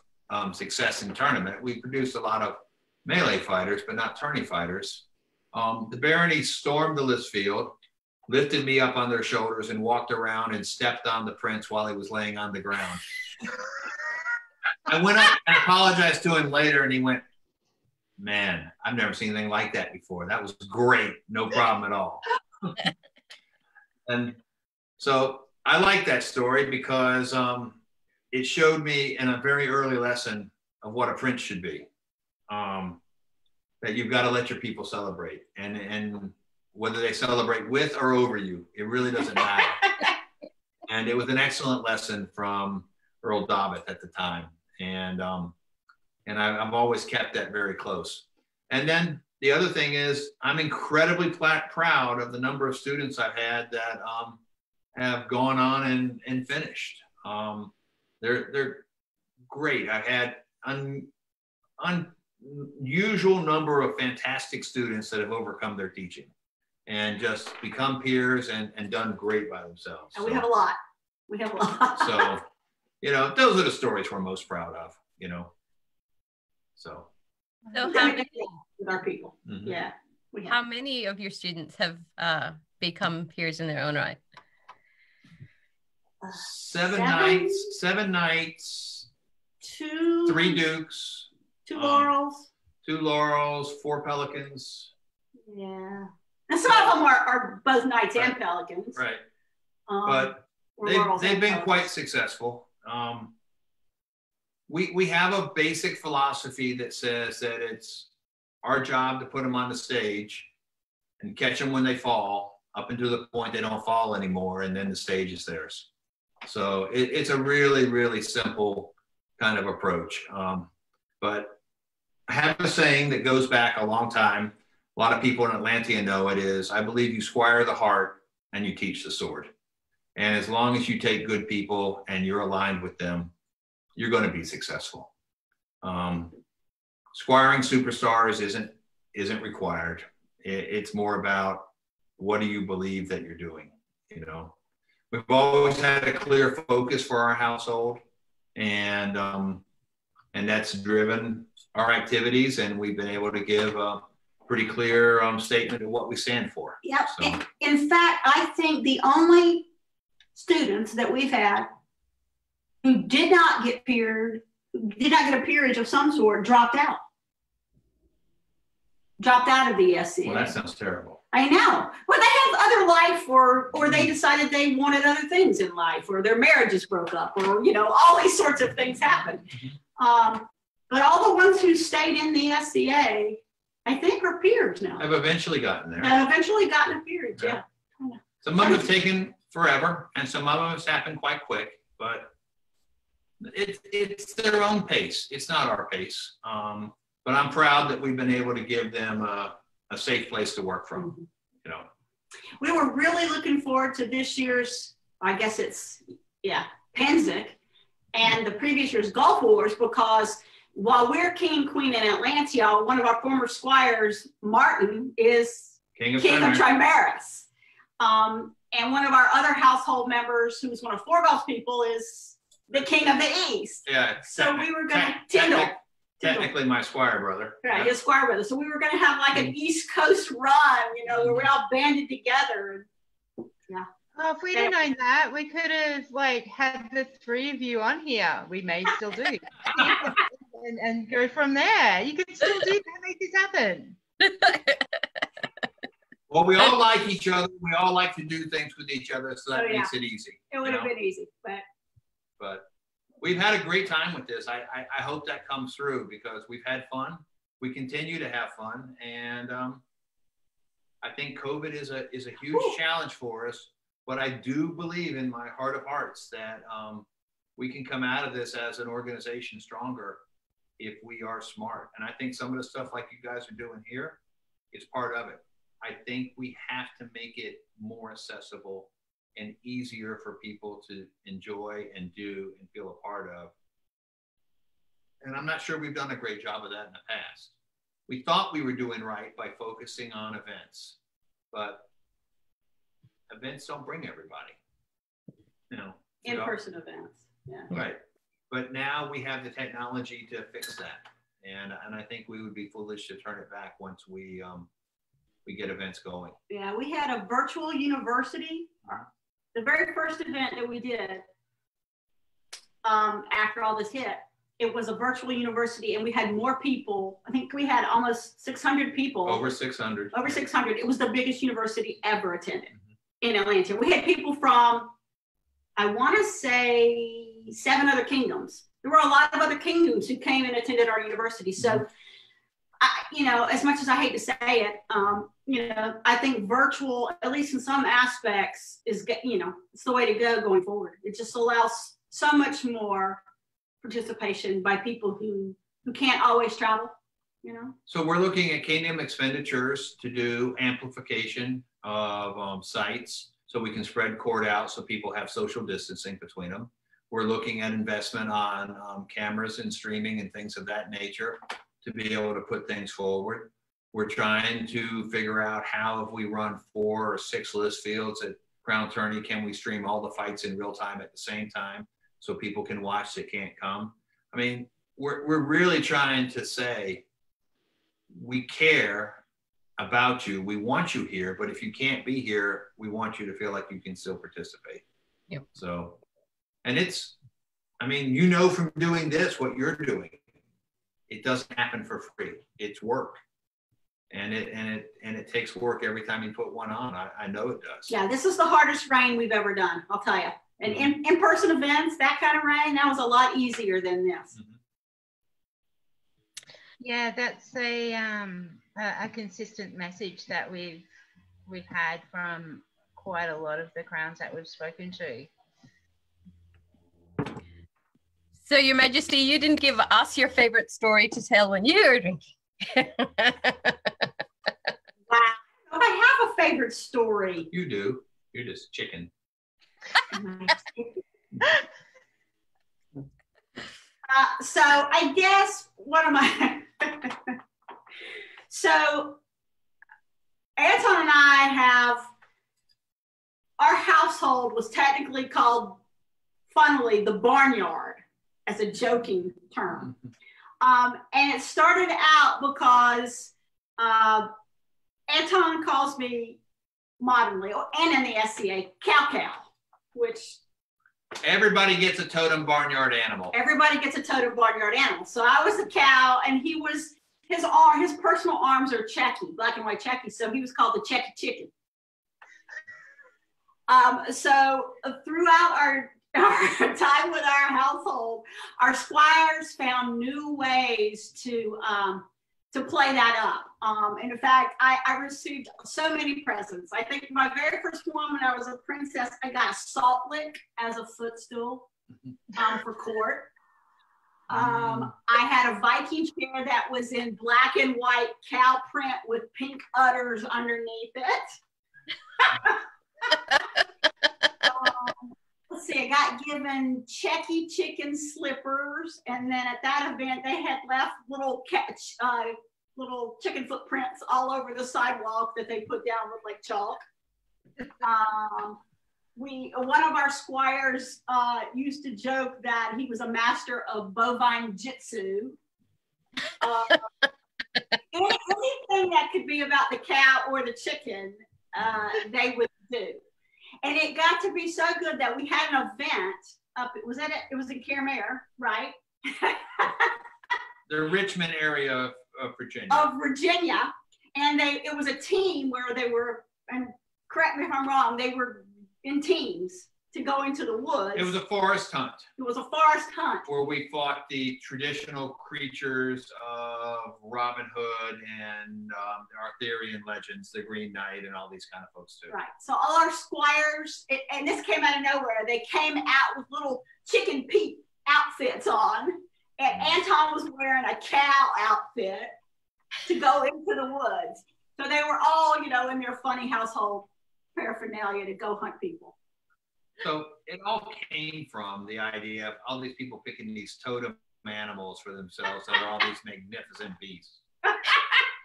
success in tournament, we produced a lot of melee fighters, but not tourney fighters. The barony stormed the list field, lifted me up on their shoulders, and walked around and stepped on the prince while he was laying on the ground. I went up and apologized to him later, and he went, "Man, I've never seen anything like that before. That was great. No problem at all." And so I like that story because it showed me in a very early lesson of what a prince should be. That you've got to let your people celebrate, and whether they celebrate with or over you, it really doesn't matter. And it was an excellent lesson from Earl Dobbett at the time, and I've always kept that very close. And then the other thing is, I'm incredibly proud of the number of students I've had that have gone on and finished. They're great. I've had unusual number of fantastic students that have overcome their teaching and just become peers and done great by themselves. And we have a lot. We have a lot. So, those are the stories we're most proud of, So So how many, with our people. Mhm. Yeah. how many of your students have become peers in their own right? Seven nights, two, 3 dukes, 2 laurels. 2 laurels, 4 pelicans. Yeah. And some of them are both Knights and Pelicans. Right. But they've been quite successful. We have a basic philosophy that says that it's our job to put them on the stage and catch them when they fall, up until the point they don't fall anymore, and then the stage is theirs. So it's a really, really simple kind of approach. But I have a saying that goes back a long time. A lot of people in Atlantia know it is, I believe you squire the heart and you teach the sword. And as long as you take good people and you're aligned with them, you're going to be successful. Squiring superstars isn't required. It's more about, what do you believe that you're doing? You know, we've always had a clear focus for our household, and that's driven our activities, and we've been able to give a pretty clear statement of what we stand for. Yep. So. In fact, I think the only students that we've had who did not get a peerage of some sort dropped out of the SCA. Well, that sounds terrible. I know. Well, they have other life, or they decided they wanted other things in life, or their marriages broke up, or, you know, all these sorts of things happened. But all the ones who stayed in the SCA, I think, are peers now. I've eventually gotten there. Have eventually gotten a peerage, yeah. Some of them have taken forever, and some of them have happened quite quick, but it's their own pace. It's not our pace. But I'm proud that we've been able to give them a safe place to work from. Mm-hmm. You know, we were really looking forward to this year's, I guess it's, Penzic, and the previous year's Gulf Wars, because while we're king and queen in Atlantia, one of our former squires, Martin, is king of Trimaris. And one of our other household members, who's one of Forgal's people, is the king of the East. Yeah. So we were going to Tyndall. Technically my squire brother. Right, his squire brother. So we were going to have like an East Coast run, you know, where we all banded together. Yeah. Oh, if we'd have known that, we could have had the three of you on here. We may still do. and go from there. You could still do that, make this happen. Well, we all like each other. We all like to do things with each other, so that makes it easy. It would have been easy, but we've had a great time with this. I hope that comes through, because we've had fun. We continue to have fun, and I think COVID is a huge challenge for us. But I do believe in my heart of hearts that we can come out of this as an organization stronger if we are smart. And I think some of the stuff like you guys are doing here is part of it. I think we have to make it more accessible and easier for people to enjoy and do and feel a part of. And I'm not sure we've done a great job of that in the past. We thought we were doing right by focusing on events, but events don't bring everybody. You know, in-person events. Yeah. Right. But now we have the technology to fix that. And I think we would be foolish to turn it back once we get events going. Yeah, we had a virtual university. The very first event that we did after all this hit, it was a virtual university, and we had more people. I think we had almost 600 people. Over 600. Over 600. It was the biggest university ever attended in Atlantia. We had people from, I want to say, 7 other kingdoms. There were a lot of other kingdoms who came and attended our university. So, you know, as much as I hate to say it, you know, I think virtual, at least in some aspects, is, you know, it's the way to go going forward. It just allows so much more participation by people who can't always travel, you know. So we're looking at kingdom expenditures to do amplification of sites, so we can spread cord out so people have social distancing between them. We're looking at investment on cameras and streaming and things of that nature to be able to put things forward. We're trying to figure out how, if we run 4 or 6 list fields at Crown Tourney, can we stream all the fights in real time at the same time so people can watch that can't come? I mean, we're really trying to say, we care about you. We want you here, but if you can't be here, we want you to feel like you can still participate. Yep. So, and it's, I mean, you know, from doing this, what you're doing, it doesn't happen for free. It's work. and it takes work every time you put one on. I know it does. Yeah, this is the hardest rain we've ever done, I'll tell you. And in-person events, that kind of rain, that was a lot easier than this. Mm-hmm. Yeah, that's a consistent message that we've had from quite a lot of the crowns that we've spoken to. So, Your Majesty, you didn't give us your favorite story to tell when you were drinking. Wow. I have a favorite story. You do. You're just chicken. So I guess one of my so Anton and I have, our household was technically called, funnily, the barnyard, as a joking term. And it started out because Anton calls me modernly, and in the SCA, cow, which everybody gets a totem barnyard animal. Everybody gets a totem barnyard animal. So I was a cow, and he was, his personal arms are Checky, black and white Checky. So he was called the Checky Chicken. So throughout our time with our household, our squires found new ways to play that up. And in fact, I received so many presents. I think my very first one, when I was a princess, I got a salt lick as a footstool for court. I had a Viking chair that was in black and white cow print with pink udders underneath it. Let's see, I got given Checky chicken slippers, and then at that event, they had left little chicken footprints all over the sidewalk that they put down with like chalk. One of our squires used to joke that he was a master of bovine jitsu. Anything that could be about the cow or the chicken, they would do. And it got to be so good that we had an event up. It was in Caremere, right? The Richmond area of Virginia. And it was a team where they were, and correct me if I'm wrong, they were in teams to go into the woods. It was a forest hunt. It was a forest hunt. Where we fought the traditional creatures of Robin Hood and the Arthurian legends, the Green Knight, and all these kind of folks too. Right. So all our squires, and this came out of nowhere, they came out with little Chicken Pete outfits on. And Anton was wearing a cow outfit to go into the woods. So they were all, in their funny household paraphernalia to go hunt people. So it all came from the idea of all these people picking these totem animals for themselves that are all these magnificent beasts.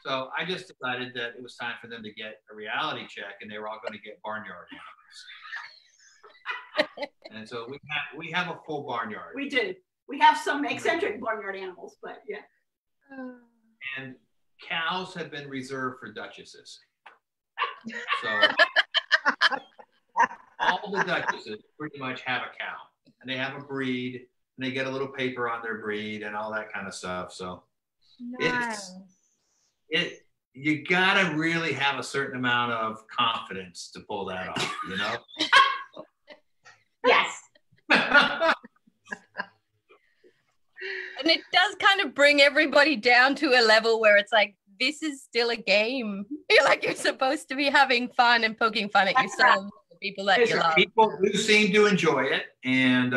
So I just decided that it was time for them to get a reality check, and they were all going to get barnyard animals. And so we have a full barnyard. We do. We have some eccentric barnyard animals, but yeah. And cows have been reserved for duchesses. So all the duchesses pretty much have a cow, and they have a breed, and they get a little paper on their breed and all that kind of stuff. So Nice. You gotta really have a certain amount of confidence to pull that off, Yes. And it does kind of bring everybody down to a level where it's like, this is still a game. You're supposed to be having fun and poking fun at yourself, the people that you love. People do seem to enjoy it, and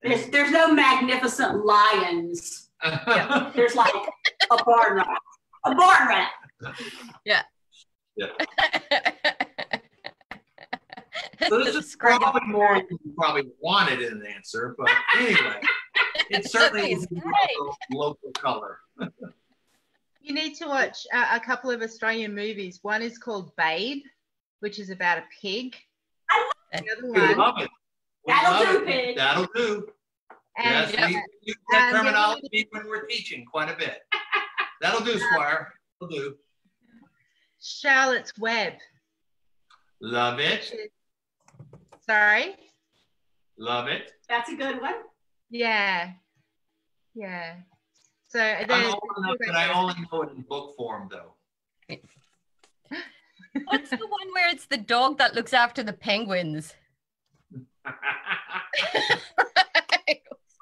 there's no magnificent lions. There's like a barn rat. A barn rat. Yeah. Yeah. So this is probably more than you probably wanted an answer, but anyway, it certainly is local color. You need to watch a couple of Australian movies. One is called Babe, which is about a pig. The other We one. love it. That'll do, pig. That'll do. And, Yes, we use that terminology when we're teaching quite a bit. That'll do, Squire. That'll do. Charlotte's Web. Love it. Sorry? Love it. That's a good one. Yeah. Yeah. So I'm old enough that I only know it in book form, though. What's the one where it's the dog that looks after the penguins?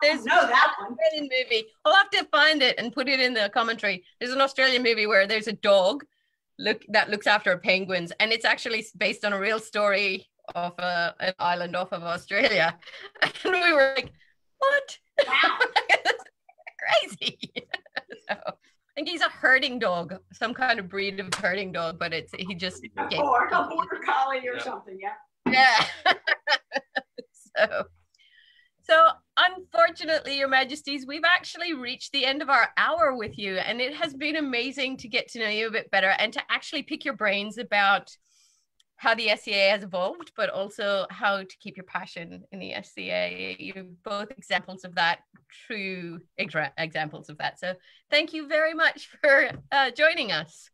There's that one. Australian movie. I'll have to find it and put it in the commentary. There's an Australian movie where there's a dog that looks after penguins, and it's actually based on a real story of an island off of Australia. And we were like, what? Wow. Crazy. So I think he's a herding dog, some kind of breed of herding dog, but he just a border collie or something, yeah. So unfortunately, Your Majesties, we've actually reached the end of our hour with you, and it has been amazing to get to know you a bit better and to actually pick your brains about how the SCA has evolved, but also how to keep your passion in the SCA. You're both examples of that, true examples of that. So thank you very much for joining us.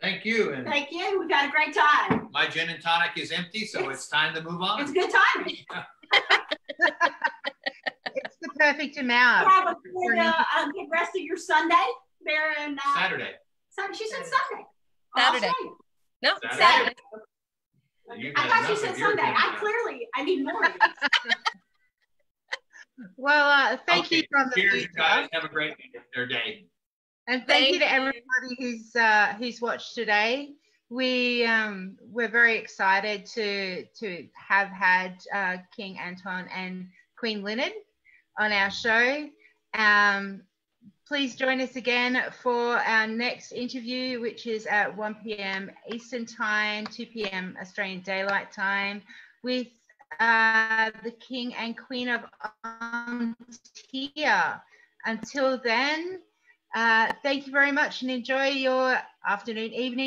Thank you. And thank you. We've had a great time. My gin and tonic is empty, so it's time to move on. It's good timing. It's the perfect amount. Have a good rest of your Sunday there in Saturday. She said Sunday. Saturday. No, Saturday. I thought she said Sunday. I need more. Well, thank you from the Cheers, future. guys. Have a great day. And thank you to everybody who's watched today. We're very excited to have had King Anton and Queen Lilya on our show. Please join us again for our next interview, which is at 1 p.m. Eastern Time, 2 p.m. Australian Daylight Time, with the King and Queen of Antia. Until then, thank you very much and enjoy your afternoon, evening.